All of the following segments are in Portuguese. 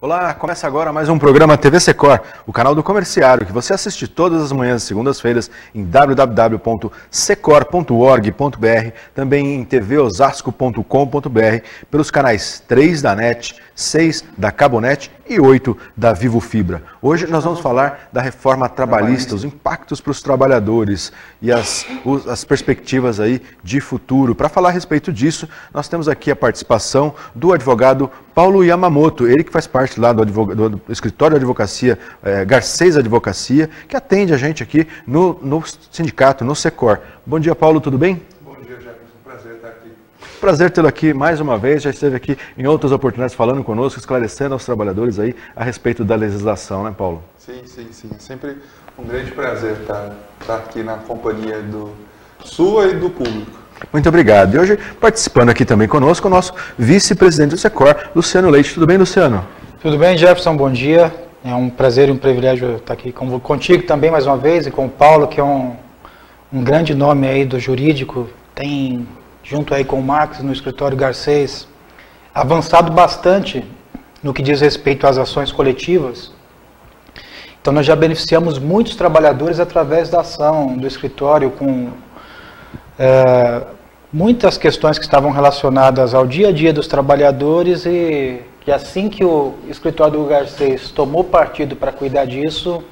Olá, começa agora mais um programa TV Secor, o canal do comerciário, que você assiste todas as manhãs, segundas-feiras, em www.secor.org.br, também em tvosasco.com.br, pelos canais 3 da NET, 6 da Cabonet e 8 da Vivo Fibra. Hoje nós vamos falar da reforma trabalhista, os impactos para os trabalhadores e as perspectivas aí de futuro. Para falar a respeito disso, nós temos aqui a participação do advogado Paulo Yamamoto, ele que faz parte lá do escritório de advocacia, Garcês Advocacia, que atende a gente aqui no sindicato, no Secor. Bom dia, Paulo, tudo bem? Bom dia, Jefferson. Prazer estar aqui. Prazer tê-lo aqui mais uma vez, já esteve aqui em outras oportunidades falando conosco, esclarecendo aos trabalhadores aí a respeito da legislação, né, Paulo? Sim. É sempre um grande prazer estar aqui na companhia sua e do público. Muito obrigado. E hoje, participando aqui também conosco, o nosso vice-presidente do Secor, Luciano Leite. Tudo bem, Luciano? Tudo bem, Jefferson, bom dia. É um prazer e um privilégio estar aqui contigo também mais uma vez e com o Paulo, que é um grande nome aí do jurídico, tem, junto aí com o Max, no escritório Garcês, avançado bastante no que diz respeito às ações coletivas. Então nós já beneficiamos muitos trabalhadores através da ação do escritório com muitas questões que estavam relacionadas ao dia a dia dos trabalhadores e assim que o escritório do Garcês tomou partido para cuidar disso,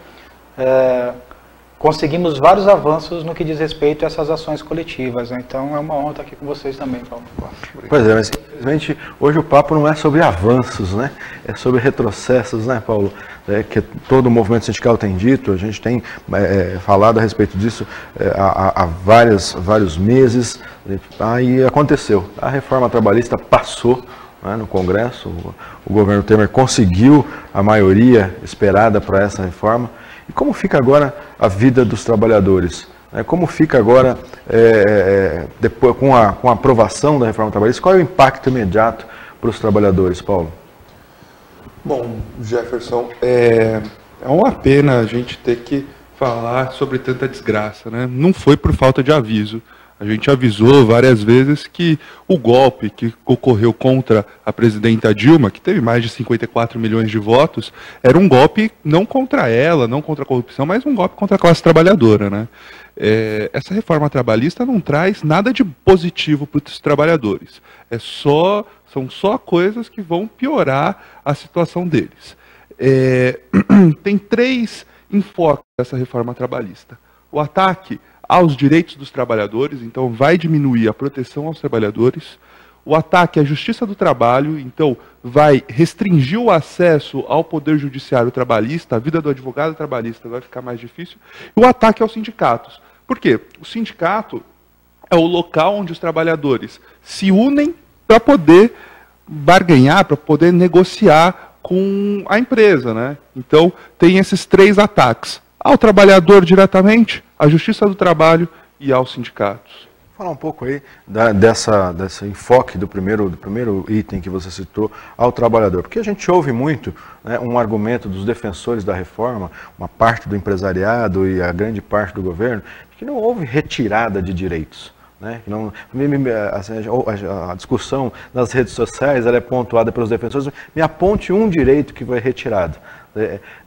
conseguimos vários avanços no que diz respeito a essas ações coletivas. Então é uma honra estar aqui com vocês também, Paulo. Pois é, mas infelizmente hoje o papo não é sobre avanços, né? É sobre retrocessos, né, Paulo? Que todo o movimento sindical tem dito, a gente tem falado a respeito disso há vários meses. Aí aconteceu, a reforma trabalhista passou, né, no Congresso, o governo Temer conseguiu a maioria esperada para essa reforma. E como fica agora a vida dos trabalhadores? Como fica agora, depois, com a aprovação da reforma trabalhista, qual é o impacto imediato para os trabalhadores, Paulo? Bom, Jefferson, é uma pena a gente ter que falar sobre tanta desgraça, né? Não foi por falta de aviso. A gente avisou várias vezes que o golpe que ocorreu contra a presidenta Dilma, que teve mais de 54 milhões de votos, era um golpe não contra ela, não contra a corrupção, mas um golpe contra a classe trabalhadora, né? Essa reforma trabalhista não traz nada de positivo para os trabalhadores. São só coisas que vão piorar a situação deles. Tem três enfoques dessa reforma trabalhista. O ataque aos direitos dos trabalhadores, então vai diminuir a proteção aos trabalhadores. O ataque à justiça do trabalho, então vai restringir o acesso ao poder judiciário trabalhista, a vida do advogado trabalhista vai ficar mais difícil. E o ataque aos sindicatos. Por quê? O sindicato é o local onde os trabalhadores se unem para poder barganhar, para poder negociar com a empresa, né? Então tem esses três ataques: ao trabalhador diretamente, à justiça do trabalho e aos sindicatos. Falar um pouco aí desse enfoque do primeiro item que você citou, ao trabalhador, porque a gente ouve muito, né, um argumento dos defensores da reforma, uma parte do empresariado e a grande parte do governo, que não houve retirada de direitos. Né? Não, a discussão nas redes sociais ela é pontuada pelos defensores, me aponte um direito que foi retirado.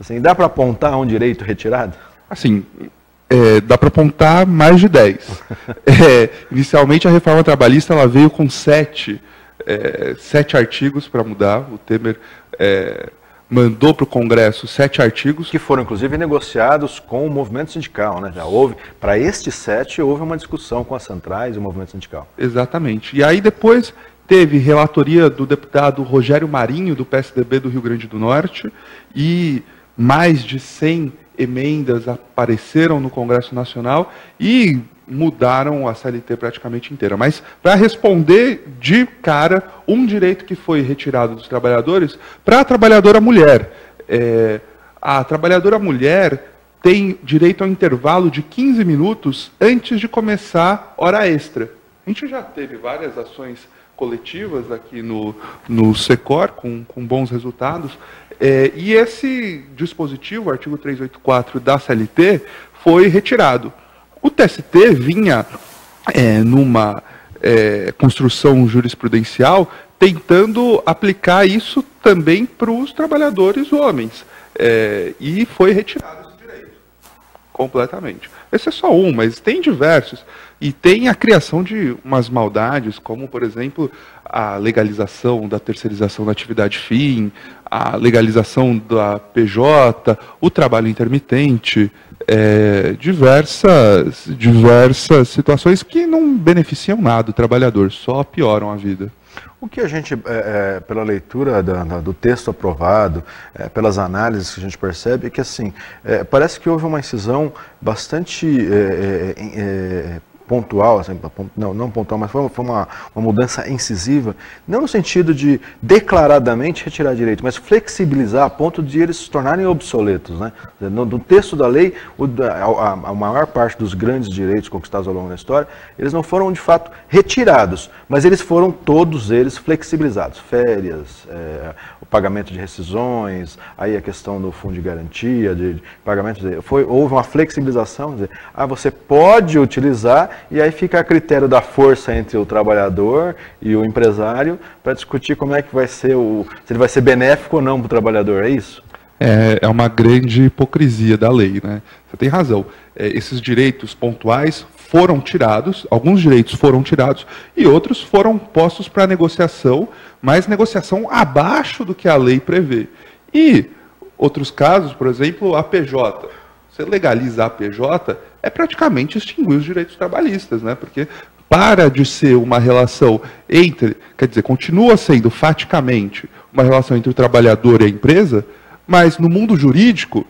Assim, dá para apontar um direito retirado? Assim, dá para apontar mais de 10. Inicialmente a reforma trabalhista ela veio com 7 artigos para mudar. O Temer mandou para o Congresso 7 artigos. Que foram inclusive negociados com o movimento sindical, né? Já houve, para estes 7 houve uma discussão com as centrais e o movimento sindical. Exatamente. E aí depois teve relatoria do deputado Rogério Marinho, do PSDB do Rio Grande do Norte, e mais de 100 emendas apareceram no Congresso Nacional e mudaram a CLT praticamente inteira. Mas para responder de cara, um direito que foi retirado dos trabalhadores, para a trabalhadora mulher. A trabalhadora mulher tem direito ao intervalo de 15 minutos antes de começar hora extra. A gente já teve várias ações coletivas aqui no Secor, com bons resultados, e esse dispositivo, o artigo 384 da CLT, foi retirado. O TST vinha numa construção jurisprudencial tentando aplicar isso também para os trabalhadores homens. E foi retirado esse direito, completamente. Esse é só um, mas tem diversos. E tem a criação de umas maldades, como, por exemplo, a legalização da terceirização da atividade fim, a legalização da PJ, o trabalho intermitente, diversas situações que não beneficiam nada o trabalhador, só pioram a vida. O que a gente, pela leitura do texto aprovado, pelas análises que a gente percebe, é que assim, parece que houve uma incisão bastante pontual, assim, não pontual, mas foi uma mudança incisiva, não no sentido de declaradamente retirar direito, mas flexibilizar a ponto de eles se tornarem obsoletos, né? No texto da lei, a maior parte dos grandes direitos conquistados ao longo da história, eles não foram de fato retirados, mas eles foram todos eles flexibilizados. Férias, o pagamento de rescisões, aí a questão do fundo de garantia, de pagamento, houve uma flexibilização, dizer, você pode utilizar, e aí fica a critério da força entre o trabalhador e o empresário para discutir como é que vai ser, se ele vai ser benéfico ou não para o trabalhador, é isso? É uma grande hipocrisia da lei, né? Você tem razão. Esses direitos pontuais foram tirados, alguns direitos foram tirados e outros foram postos para negociação, mas negociação abaixo do que a lei prevê. E outros casos, por exemplo, a PJ. Você legaliza a PJ, é praticamente extinguir os direitos trabalhistas, né? Porque para de ser uma relação entre, quer dizer, continua sendo faticamente uma relação entre o trabalhador e a empresa, mas no mundo jurídico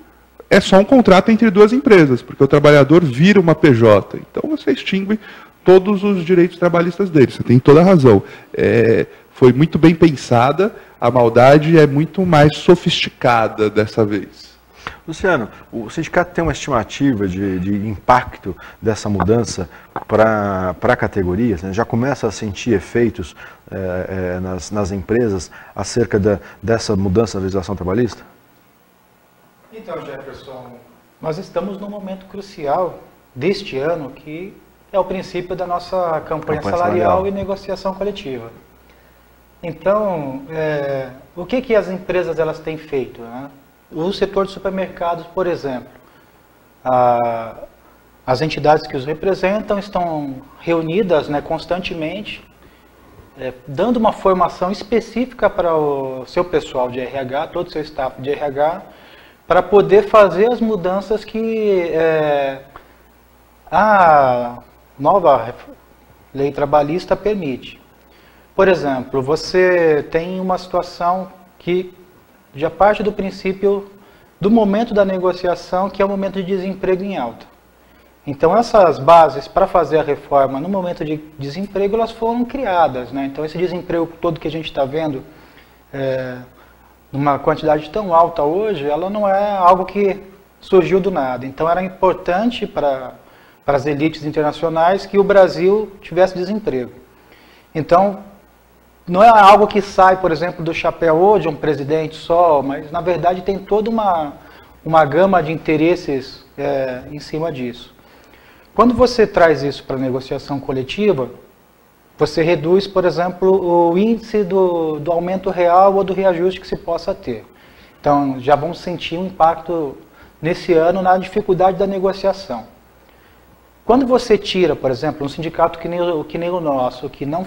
é só um contrato entre duas empresas, porque o trabalhador vira uma PJ. Então você extingue todos os direitos trabalhistas dele, você tem toda a razão. Foi muito bem pensada, a maldade é muito mais sofisticada dessa vez. Luciano, o sindicato tem uma estimativa de impacto dessa mudança para categorias, né? Já começa a sentir efeitos nas empresas acerca dessa mudança da legislação trabalhista? Então, Jefferson, nós estamos num momento crucial deste ano, que é o princípio da nossa campanha salarial e negociação coletiva. Então, o que as empresas elas têm feito, né? O setor de supermercados, por exemplo, as entidades que os representam estão reunidas, né, constantemente, dando uma formação específica para o seu pessoal de RH, todo o seu staff de RH, para poder fazer as mudanças que a nova lei trabalhista permite. Por exemplo, você tem uma situação que já parte do princípio do momento da negociação, que é o momento de desemprego em alta. Então, essas bases para fazer a reforma no momento de desemprego, elas foram criadas, né? Então, esse desemprego todo que a gente está vendo, numa quantidade tão alta hoje, ela não é algo que surgiu do nada. Então, era importante para as elites internacionais que o Brasil tivesse desemprego. Então, não é algo que sai, por exemplo, do chapéu de um presidente só, mas, na verdade, tem toda uma gama de interesses em cima disso. Quando você traz isso para a negociação coletiva, você reduz, por exemplo, o índice do aumento real ou do reajuste que se possa ter. Então, já vamos sentir um impacto nesse ano na dificuldade da negociação. Quando você tira, por exemplo, um sindicato que nem o nosso, que não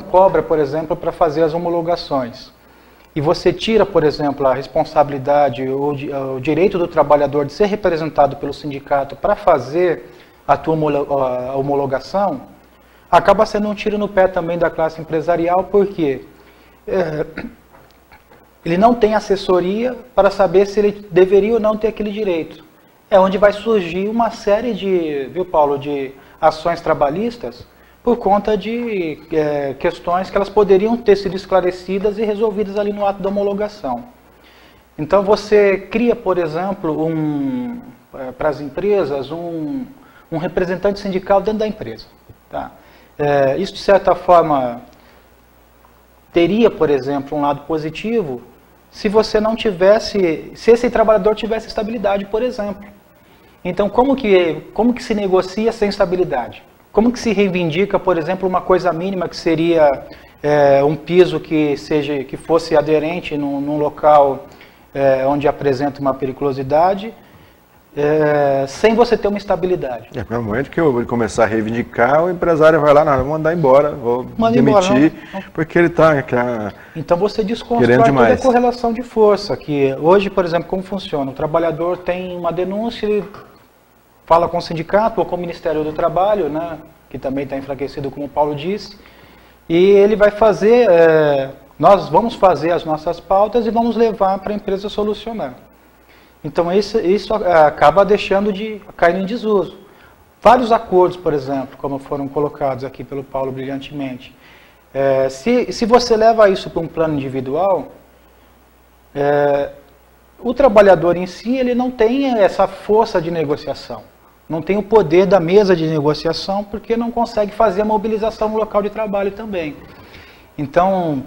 cobra, por exemplo, para fazer as homologações, e você tira, por exemplo, a responsabilidade ou o direito do trabalhador de ser representado pelo sindicato para fazer a tua homologação, acaba sendo um tiro no pé também da classe empresarial, porque ele não tem assessoria para saber se ele deveria ou não ter aquele direito. É onde vai surgir uma série de, Paulo, de ações trabalhistas por conta de questões que elas poderiam ter sido esclarecidas e resolvidas ali no ato da homologação. Então você cria, por exemplo, para as empresas, um representante sindical dentro da empresa. Tá? Isso, de certa forma, teria, por exemplo, um lado positivo se você não tivesse, se esse trabalhador tivesse estabilidade, por exemplo. Então, como que se negocia sem estabilidade? Como que se reivindica, por exemplo, uma coisa mínima que seria um piso que fosse aderente num local onde apresenta uma periculosidade, sem você ter uma estabilidade. No momento que eu começar a reivindicar, o empresário vai lá, não, vou mandar embora, vou demitir, porque ele está Então você desconstrói toda a correlação de força, que hoje, por exemplo, como funciona? O trabalhador tem uma denúncia, ele fala com o sindicato ou com o Ministério do Trabalho, né, que também está enfraquecido, como o Paulo disse, e ele vai fazer, nós vamos fazer as nossas pautas e vamos levar para a empresa solucionar. Então isso acaba caindo em desuso. Vários acordos, por exemplo, como foram colocados aqui pelo Paulo brilhantemente, se você leva isso para um plano individual, o trabalhador em si ele não tem essa força de negociação, não tem o poder da mesa de negociação, porque não consegue fazer a mobilização no local de trabalho também. Então,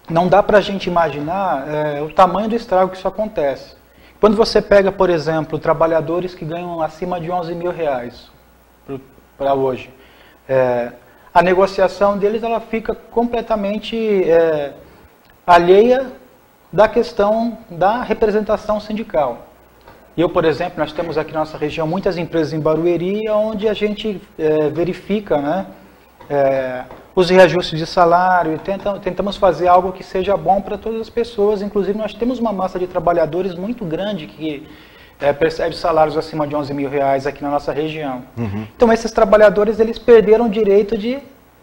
não dá para a gente imaginar o tamanho do estrago que isso acontece. Quando você pega, por exemplo, trabalhadores que ganham acima de R$11.000 para hoje, a negociação deles ela fica completamente alheia da questão da representação sindical. Eu, por exemplo, nós temos aqui na nossa região muitas empresas em Barueri, onde a gente verifica, né, os reajustes de salário, e tentamos fazer algo que seja bom para todas as pessoas. Inclusive, nós temos uma massa de trabalhadores muito grande que percebe salários acima de R$11.000 aqui na nossa região. Uhum. Então, esses trabalhadores eles perderam o direito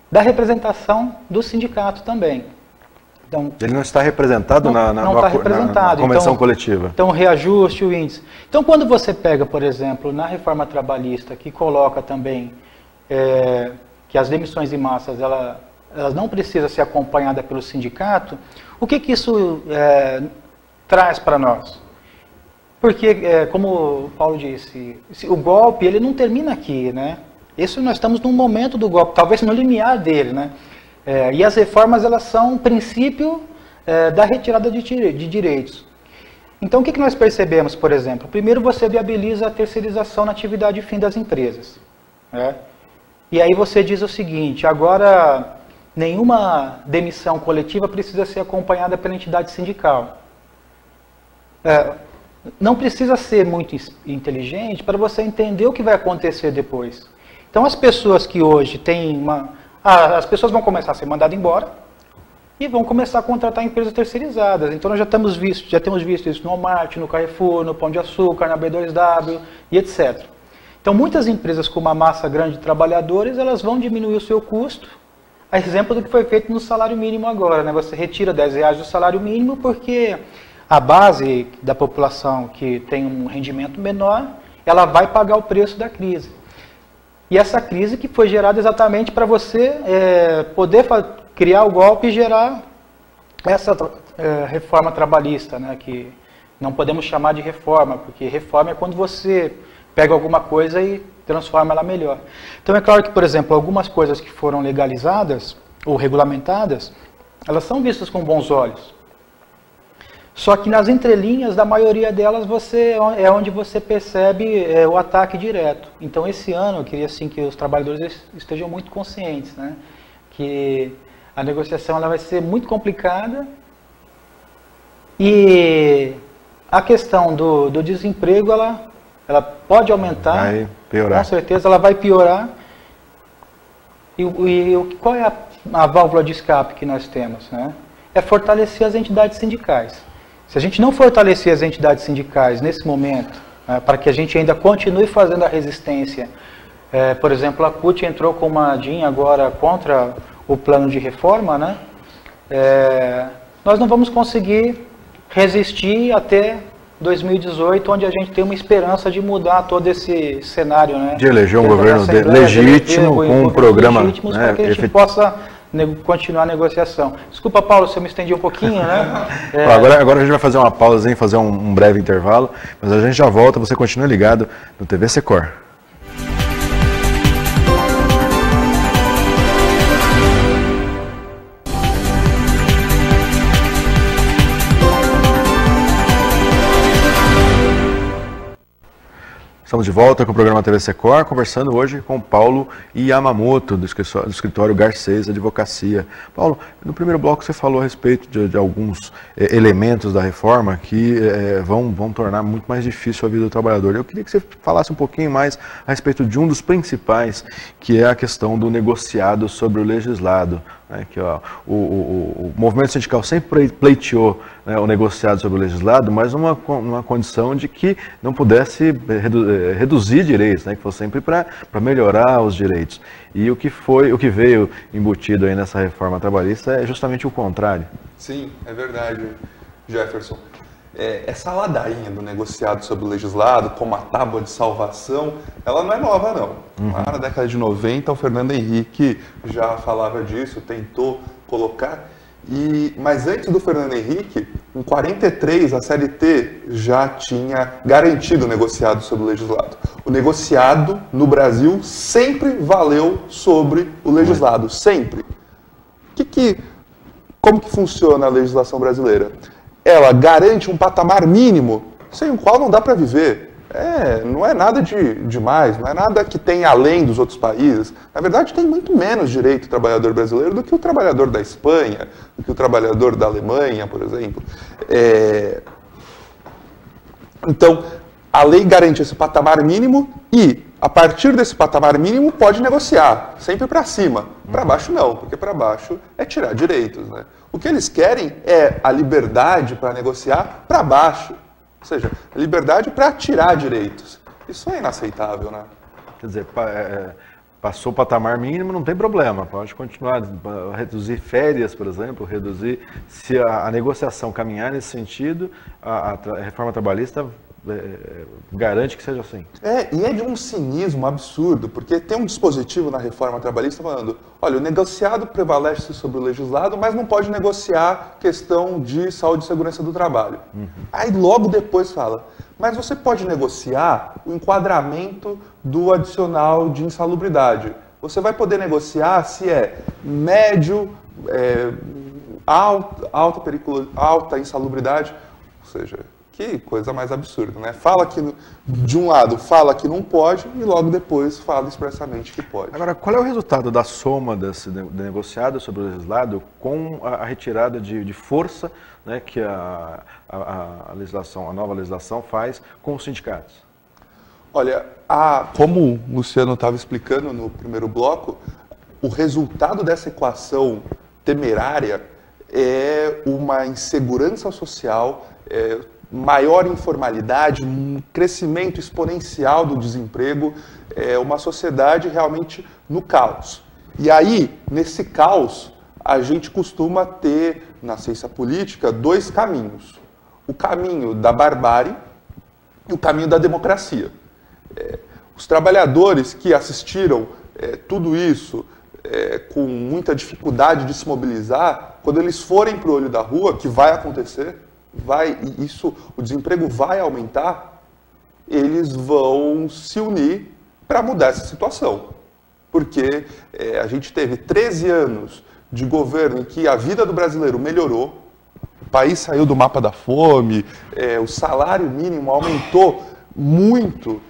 da representação do sindicato também. Então, ele não está representado na convenção coletiva. Então, o reajuste, o índice. Então, quando você pega, por exemplo, na reforma trabalhista, que coloca também que as demissões em massas elas não precisam ser acompanhadas pelo sindicato, o que isso traz para nós? Porque, como o Paulo disse, o golpe ele não termina aqui, né? Nós estamos num momento do golpe, talvez no limiar dele, né? E as reformas elas são um princípio da retirada de direitos. Então, o que nós percebemos, por exemplo? Primeiro, você viabiliza a terceirização na atividade fim das empresas, né? E aí você diz o seguinte: agora nenhuma demissão coletiva precisa ser acompanhada pela entidade sindical. Não precisa ser muito inteligente para você entender o que vai acontecer depois. Então, as pessoas que hoje têm as pessoas vão começar a ser mandadas embora e vão começar a contratar empresas terceirizadas. Então, nós já temos visto isso no Walmart, no Carrefour, no Pão de Açúcar, na B2W e etc. Então, muitas empresas com uma massa grande de trabalhadores, elas vão diminuir o seu custo, a exemplo do que foi feito no salário mínimo agora, né? Você retira R$10 do salário mínimo porque a base da população que tem um rendimento menor, ela vai pagar o preço da crise. E essa crise que foi gerada exatamente para você poder criar o golpe e gerar essa reforma trabalhista, né? Que não podemos chamar de reforma, porque reforma é quando você pega alguma coisa e transforma ela melhor. Então é claro que, por exemplo, algumas coisas que foram legalizadas ou regulamentadas, elas são vistas com bons olhos. Só que nas entrelinhas da maioria delas é onde você percebe o ataque direto. Então esse ano eu queria assim, que os trabalhadores estejam muito conscientes, né? Que a negociação ela vai ser muito complicada e a questão do desemprego ela pode aumentar, vai piorar. Com certeza ela vai piorar. E qual é a válvula de escape que nós temos, né? É fortalecer as entidades sindicais. Se a gente não fortalecer as entidades sindicais nesse momento, para que a gente ainda continue fazendo a resistência, por exemplo, a CUT entrou com uma DIN agora contra o plano de reforma, né? Nós não vamos conseguir resistir até 2018, onde a gente tem uma esperança de mudar todo esse cenário, né? De eleger um governo legítimo, com um programa legítimo, para que a gente possa continuar a negociação. Desculpa, Paulo, se eu me estendi um pouquinho, né? Agora a gente vai fazer uma pausa, fazer um breve intervalo, mas a gente já volta, você continua ligado no TV Secor. Estamos de volta com o programa TV Secor, conversando hoje com Paulo Yamamoto, do escritório Garcês Advocacia. Paulo, no primeiro bloco você falou a respeito de alguns elementos da reforma que vão tornar muito mais difícil a vida do trabalhador. Eu queria que você falasse um pouquinho mais a respeito de um dos principais, que é a questão do negociado sobre o legislado. Que, o movimento sindical sempre pleiteou, né, o negociado sobre o legislado, mas numa condição de que não pudesse reduzir direitos, né, que fosse sempre para melhorar os direitos. E o que veio embutido aí nessa reforma trabalhista é justamente o contrário. Sim, é verdade, Jefferson. Essa ladainha do negociado sobre o legislado, como a tábua de salvação, ela não é nova, não. Lá na década de 90, o Fernando Henrique já falava disso, tentou colocar. Mas antes do Fernando Henrique, em 43, a CLT já tinha garantido o negociado sobre o legislado. O negociado, no Brasil, sempre valeu sobre o legislado, sempre. Como que funciona a legislação brasileira? Ela garante um patamar mínimo sem o qual não dá para viver. Não é nada demais, não é nada que tem além dos outros países. Na verdade, tem muito menos direito o trabalhador brasileiro do que o trabalhador da Espanha, do que o trabalhador da Alemanha, por exemplo. Então, a lei garante esse patamar mínimo e, a partir desse patamar mínimo, pode negociar, sempre para cima. Para baixo não, porque para baixo é tirar direitos, né? O que eles querem é a liberdade para negociar para baixo, ou seja, a liberdade para tirar direitos. Isso é inaceitável, né? Quer dizer, passou o patamar mínimo, não tem problema, pode continuar, reduzir férias, por exemplo, se a negociação caminhar nesse sentido, a reforma trabalhista garante que seja assim. E é de um cinismo absurdo, porque tem um dispositivo na reforma trabalhista falando, olha, o negociado prevalece sobre o legislado, mas não pode negociar questão de saúde e segurança do trabalho. Aí logo depois fala, mas você pode negociar o enquadramento do adicional de insalubridade. Você vai poder negociar se é médio, alta insalubridade, ou seja, que coisa mais absurda, né? Fala que, de um lado, fala que não pode e logo depois fala expressamente que pode. Agora, qual é o resultado da soma desse negociado sobre o legislado com a retirada de força, né, que a nova legislação faz com os sindicatos? Olha, como o Luciano estava explicando no primeiro bloco, o resultado dessa equação temerária é uma insegurança social, maior informalidade, um crescimento exponencial do desemprego, uma sociedade realmente no caos. E aí, nesse caos, a gente costuma ter, na ciência política, dois caminhos. O caminho da barbárie e o caminho da democracia. Os trabalhadores que assistiram tudo isso com muita dificuldade de se mobilizar, quando eles forem para o olho da rua, que vai acontecer, o desemprego vai aumentar, eles vão se unir para mudar essa situação. Porque a gente teve 13 anos de governo em que a vida do brasileiro melhorou, o país saiu do mapa da fome, o salário mínimo aumentou muito,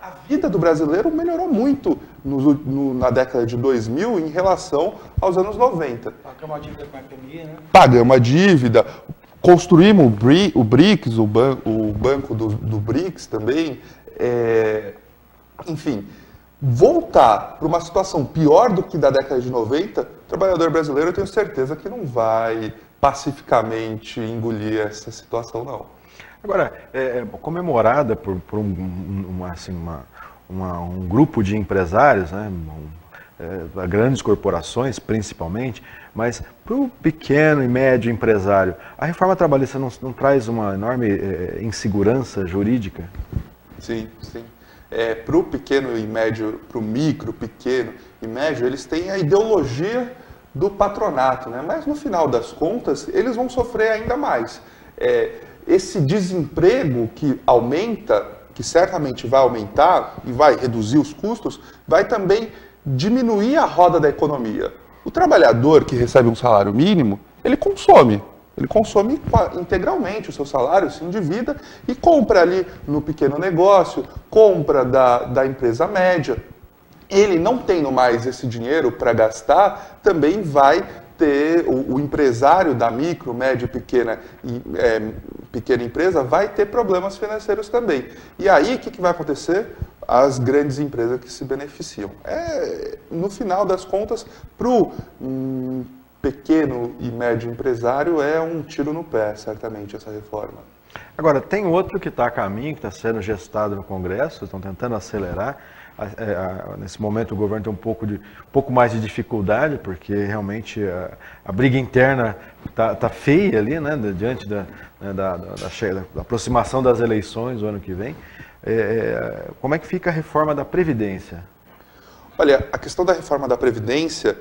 a vida do brasileiro melhorou muito na década de 2000 em relação aos anos 90. Pagamos uma dívida com a FMI, né? Pagamos uma dívida. Construímos o BRICS, o banco do BRICS também. Enfim, voltar para uma situação pior do que da década de 90, o trabalhador brasileiro, eu tenho certeza que não vai pacificamente engolir essa situação, não. Agora, comemorada por um grupo de empresários, né, grandes corporações principalmente, mas para o pequeno e médio empresário, a reforma trabalhista não traz uma enorme insegurança jurídica? Sim, sim. Para o pequeno e médio, para o micro, pequeno e médio, eles têm a ideologia do patronato, né? Mas no final das contas, eles vão sofrer ainda mais. Esse desemprego que aumenta, que certamente vai aumentar e vai reduzir os custos, vai também diminuir a roda da economia. O trabalhador que recebe um salário mínimo, ele consome. Ele consome integralmente o seu salário, se endivida e compra ali no pequeno negócio, compra da empresa média. Ele não tendo mais esse dinheiro para gastar, também vai ter, o empresário da micro, média e pequena empresa vai ter problemas financeiros também. E aí, o que vai acontecer? As grandes empresas que se beneficiam. No final das contas, para o pequeno e médio empresário, é um tiro no pé, certamente, essa reforma. Agora, tem outro que está a caminho, que está sendo gestado no Congresso, estão tentando acelerar. Nesse momento o governo tem um pouco mais de dificuldade, porque realmente a briga interna tá feia ali, né, diante da aproximação das eleições o ano que vem. Como é que fica a reforma da Previdência? Olha, a questão da reforma da Previdência,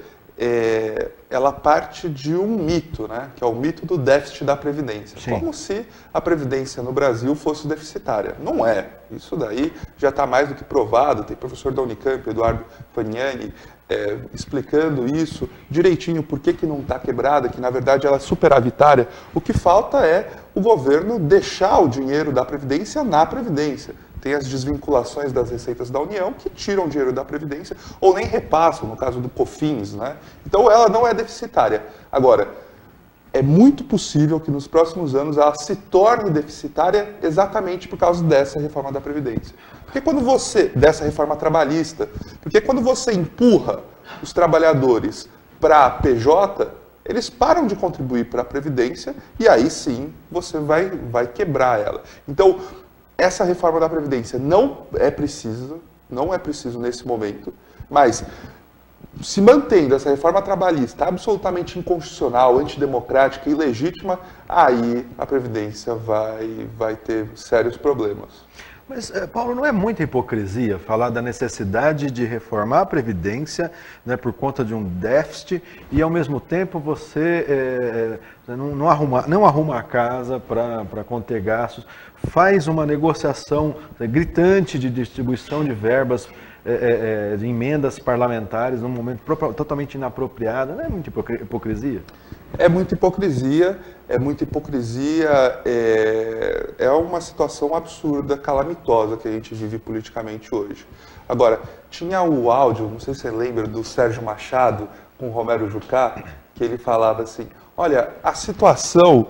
ela parte de um mito, né, que é o mito do déficit da Previdência. Sim. Como se a Previdência no Brasil fosse deficitária. Não é. Isso daí já está mais do que provado. Tem professor da Unicamp, Eduardo Fagnani, explicando isso direitinho, por que não está quebrada, que na verdade ela é superavitária. O que falta é o governo deixar o dinheiro da Previdência na Previdência. Tem as desvinculações das receitas da União que tiram dinheiro da Previdência ou nem repassam, no caso do COFINS, né? Então ela não é deficitária. Agora, é muito possível que nos próximos anos ela se torne deficitária exatamente por causa dessa reforma da Previdência. Porque dessa reforma trabalhista, porque quando você empurra os trabalhadores para a PJ, eles param de contribuir para a Previdência e aí sim você vai quebrar ela. Então, essa reforma da Previdência não é preciso nesse momento, mas se mantendo essa reforma trabalhista absolutamente inconstitucional, antidemocrática e ilegítima, aí a Previdência vai ter sérios problemas. Mas, Paulo, não é muita hipocrisia falar da necessidade de reformar a Previdência, né, por conta de um déficit e, ao mesmo tempo, você não arruma a casa para conter gastos, faz uma negociação gritante de distribuição de verbas, de emendas parlamentares num momento totalmente inapropriado? Não é muita hipocrisia? É muita hipocrisia, é uma situação absurda, calamitosa que a gente vive politicamente hoje. Agora, tinha o áudio, não sei se você lembra, do Sérgio Machado com o Romero Jucá, que ele falava assim, olha, a situação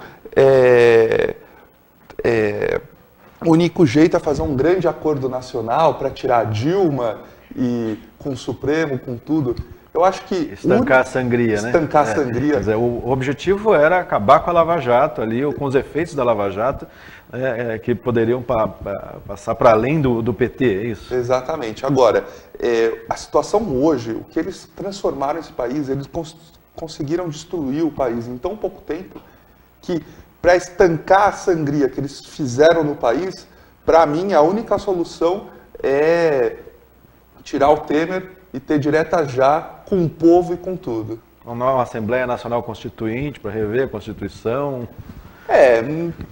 o único jeito é fazer um grande acordo nacional para tirar a Dilma e com o Supremo, com tudo. Eu acho que... Estancar a sangria, né? Estancar a sangria. Quer dizer, o objetivo era acabar com a Lava Jato ali, ou com os efeitos da Lava Jato, que poderiam passar para além do PT, é isso? Exatamente. Agora, a situação hoje, o que eles transformaram esse país, eles conseguiram destruir o país em tão pouco tempo, que para estancar a sangria que eles fizeram no país, para mim a única solução é tirar o Temer e ter direta já com o povo e com tudo. Uma Assembleia Nacional Constituinte para rever a Constituição?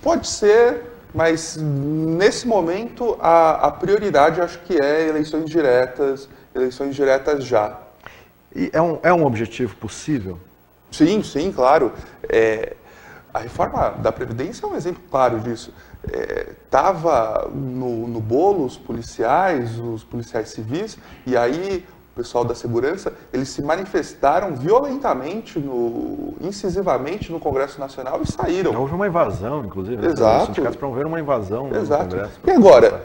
Pode ser, mas nesse momento a prioridade acho que é eleições diretas já. E é um objetivo possível? Sim, claro. A reforma da Previdência é um exemplo claro disso. Estava no bolo os policiais civis, e aí o pessoal da segurança, eles se manifestaram violentamente, incisivamente no Congresso Nacional e saíram. Houve uma invasão, inclusive. Exato. Os sindicatos promoveram uma invasão no Congresso. E agora,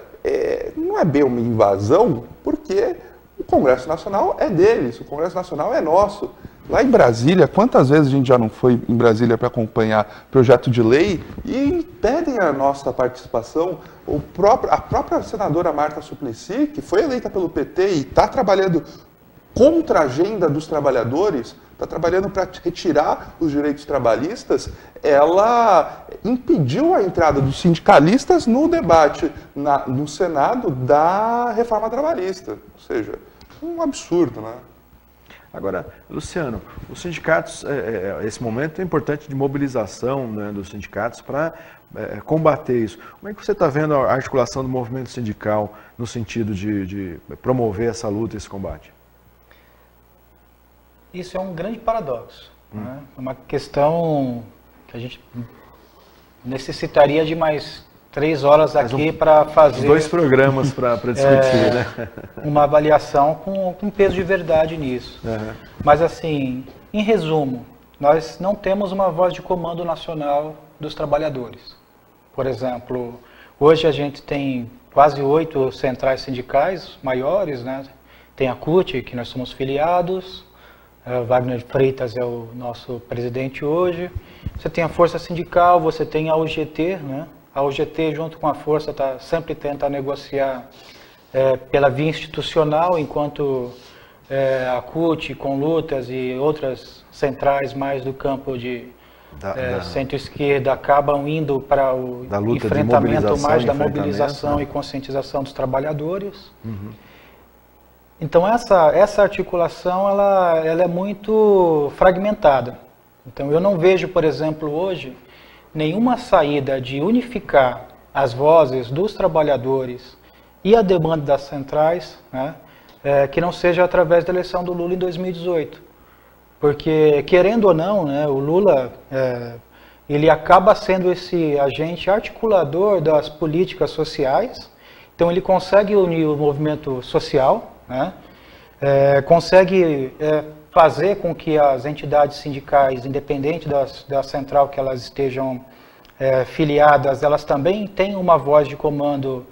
não é bem uma invasão, porque o Congresso Nacional é deles, o Congresso Nacional é nosso. Lá em Brasília, quantas vezes a gente já não foi em Brasília para acompanhar projeto de lei e pedem a nossa participação? A própria senadora Marta Suplicy, que foi eleita pelo PT e está trabalhando contra a agenda dos trabalhadores, está trabalhando para retirar os direitos trabalhistas, ela impediu a entrada dos sindicalistas no debate no Senado da reforma trabalhista. Ou seja, um absurdo, né? Agora, Luciano, os sindicatos, esse momento é importante de mobilização, né, dos sindicatos para combater isso. Como é que você está vendo a articulação do movimento sindical no sentido de promover essa luta, esse combate? Isso é um grande paradoxo. Né? Uma questão que a gente necessitaria de mais 3 horas aqui para fazer 2 programas para discutir, né? Uma avaliação com peso de verdade nisso. Uhum. Mas assim, em resumo, nós não temos uma voz de comando nacional dos trabalhadores. Por exemplo, hoje a gente tem quase 8 centrais sindicais maiores, né? Tem a CUT, que nós somos filiados, Wagner Freitas é o nosso presidente hoje. Você tem a Força Sindical, você tem a UGT, né? A UGT, junto com a Força, sempre tenta negociar pela via institucional, enquanto a CUT, com lutas e outras centrais mais do campo de centro-esquerda acabam indo para o enfrentamento mais da mobilização e conscientização dos trabalhadores. Uhum. Então essa articulação ela é muito fragmentada. Então eu não vejo, por exemplo, hoje nenhuma saída de unificar as vozes dos trabalhadores e a demanda das centrais, né, que não seja através da eleição do Lula em 2018. Porque, querendo ou não, né, o Lula ele acaba sendo esse agente articulador das políticas sociais, então ele consegue unir o movimento social, né, consegue fazer com que as entidades sindicais, independente da central que elas estejam filiadas, elas também tenham uma voz de comando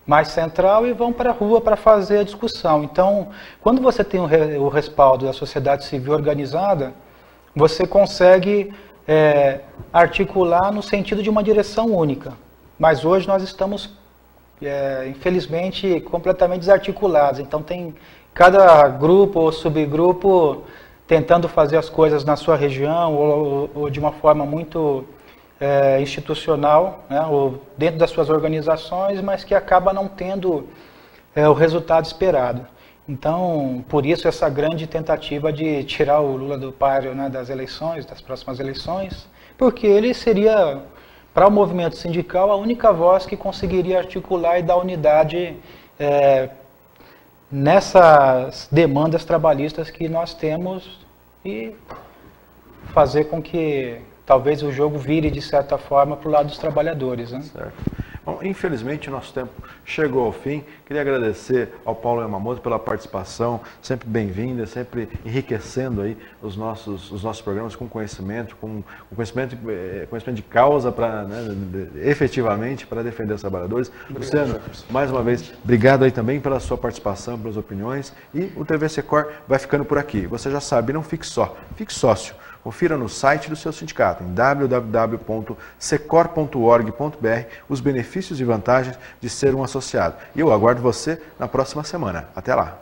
mais central e vão para a rua para fazer a discussão. Então, quando você tem o respaldo da sociedade civil organizada, você consegue articular no sentido de uma direção única. Mas hoje nós estamos, infelizmente, completamente desarticulados. Então, tem cada grupo ou subgrupo tentando fazer as coisas na sua região ou de uma forma muito institucional, né, ou dentro das suas organizações, mas que acaba não tendo o resultado esperado. Então, por isso essa grande tentativa de tirar o Lula do páreo, né, das eleições, das próximas eleições, porque ele seria, para o movimento sindical, a única voz que conseguiria articular e dar unidade nessas demandas trabalhistas que nós temos e fazer com que talvez o jogo vire, de certa forma, para o lado dos trabalhadores, né? Certo. Bom, infelizmente, nosso tempo chegou ao fim. Queria agradecer ao Paulo Yamamoto pela participação, sempre bem-vinda, sempre enriquecendo aí os nossos programas com conhecimento, com conhecimento de causa, efetivamente, para defender os trabalhadores. Luciano, mais uma vez, obrigado aí também pela sua participação, pelas opiniões. E o TV Secor vai ficando por aqui. Você já sabe, não fique só, fique sócio. Confira no site do seu sindicato, em www.secor.org.br, os benefícios e vantagens de ser um associado. E eu aguardo você na próxima semana. Até lá!